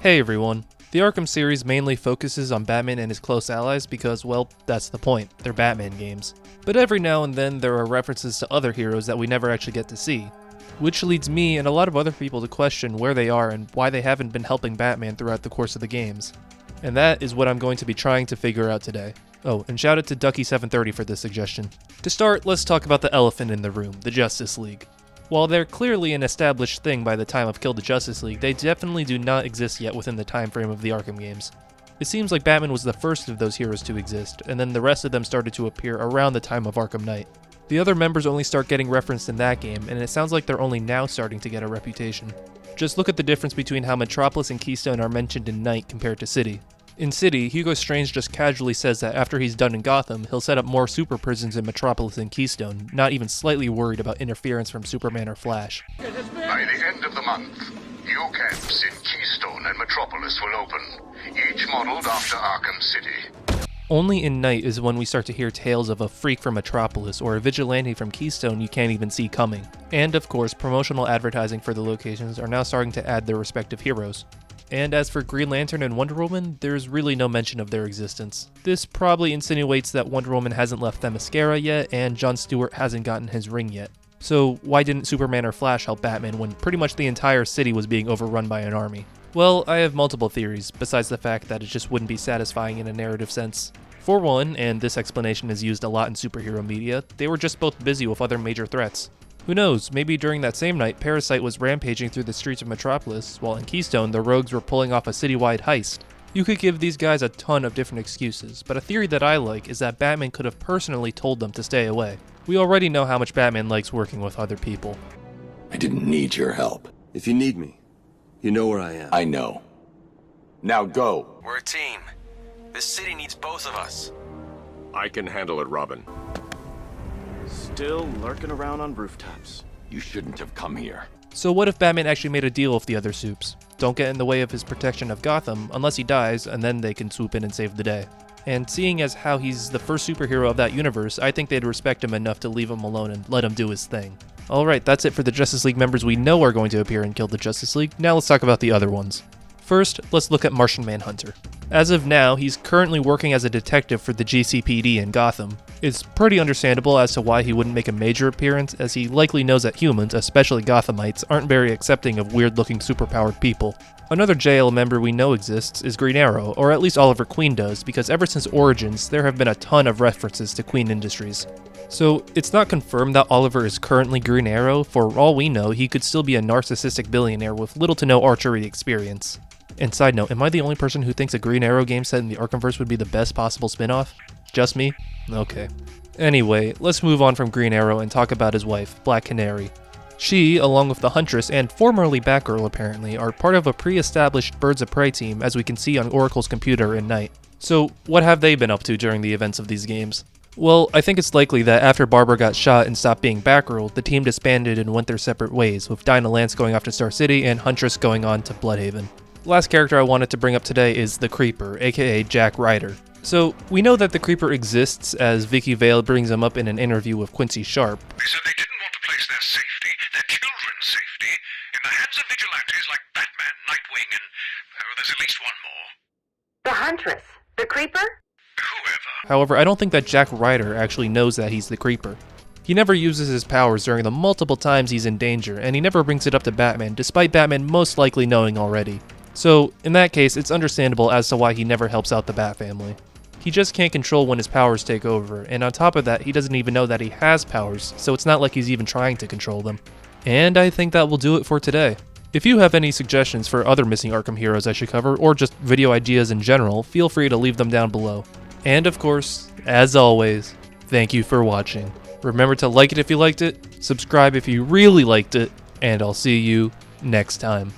Hey everyone. The Arkham series mainly focuses on Batman and his close allies because, well, that's the point, they're Batman games. But every now and then there are references to other heroes that we never actually get to see, which leads me and a lot of other people to question where they are and why they haven't been helping Batman throughout the course of the games. And that is what I'm going to be trying to figure out today. Oh, and shout out to Ducky730 for this suggestion. To start, let's talk about the elephant in the room, the Justice League. While they're clearly an established thing by the time of Kill the Justice League, they definitely do not exist yet within the time frame of the Arkham games. It seems like Batman was the first of those heroes to exist, and then the rest of them started to appear around the time of Arkham Knight. The other members only start getting referenced in that game, and it sounds like they're only now starting to get a reputation. Just look at the difference between how Metropolis and Keystone are mentioned in Knight compared to City. In City, Hugo Strange just casually says that after he's done in Gotham, he'll set up more super prisons in Metropolis and Keystone, not even slightly worried about interference from Superman or Flash. By the end of the month, new camps in Keystone and Metropolis will open, each modeled after Arkham City. Only in Knight is when we start to hear tales of a freak from Metropolis or a vigilante from Keystone you can't even see coming. And of course, promotional advertising for the locations are now starting to add their respective heroes. And as for Green Lantern and Wonder Woman, there's really no mention of their existence. This probably insinuates that Wonder Woman hasn't left Themyscira yet, and Jon Stewart hasn't gotten his ring yet. So why didn't Superman or Flash help Batman when pretty much the entire city was being overrun by an army? Well, I have multiple theories, besides the fact that it just wouldn't be satisfying in a narrative sense. For one, and this explanation is used a lot in superhero media, they were just both busy with other major threats. Who knows, maybe during that same night, Parasite was rampaging through the streets of Metropolis, while in Keystone, the rogues were pulling off a citywide heist. You could give these guys a ton of different excuses, but a theory that I like is that Batman could have personally told them to stay away. We already know how much Batman likes working with other people. I didn't need your help. If you need me, you know where I am. I know. Now go. We're a team. This city needs both of us. I can handle it, Robin. Still lurking around on rooftops. You shouldn't have come here. So what if Batman actually made a deal with the other supes? Don't get in the way of his protection of Gotham unless he dies, and then they can swoop in and save the day. And seeing as how he's the first superhero of that universe, I think they'd respect him enough to leave him alone and let him do his thing. Alright, that's it for the Justice League members we know are going to appear in Kill the Justice League. Now let's talk about the other ones. First, let's look at Martian Manhunter. As of now, he's currently working as a detective for the GCPD in Gotham. It's pretty understandable as to why he wouldn't make a major appearance, as he likely knows that humans, especially Gothamites, aren't very accepting of weird-looking superpowered people. Another JL member we know exists is Green Arrow, or at least Oliver Queen does, because ever since Origins, there have been a ton of references to Queen Industries. So, it's not confirmed that Oliver is currently Green Arrow. For all we know, he could still be a narcissistic billionaire with little to no archery experience. And side note, am I the only person who thinks a Green Arrow game set in the Arkhamverse would be the best possible spin-off? Just me? Okay. Anyway, let's move on from Green Arrow and talk about his wife, Black Canary. She, along with the Huntress and formerly Batgirl apparently, are part of a pre-established Birds of Prey team as we can see on Oracle's computer in Knight. So, what have they been up to during the events of these games? Well, I think it's likely that after Barbara got shot and stopped being Batgirl, the team disbanded and went their separate ways, with Dinah Lance going off to Star City and Huntress going on to Bloodhaven. Last character I wanted to bring up today is the Creeper, aka Jack Ryder. So, we know that the Creeper exists as Vicky Vale brings him up in an interview with Quincy Sharp. They said they didn't want to place their safety, their children's safety, in the hands of vigilantes like Batman, Nightwing, and there's at least one more. The Huntress? The Creeper? Whoever. However, I don't think that Jack Ryder actually knows that he's the Creeper. He never uses his powers during the multiple times he's in danger, and he never brings it up to Batman, despite Batman most likely knowing already. So, in that case, it's understandable as to why he never helps out the Bat family. He just can't control when his powers take over, and on top of that, he doesn't even know that he has powers, so it's not like he's even trying to control them. And I think that will do it for today. If you have any suggestions for other missing Arkham heroes I should cover, or just video ideas in general, feel free to leave them down below. And of course, as always, thank you for watching. Remember to like it if you liked it, subscribe if you really liked it, and I'll see you next time.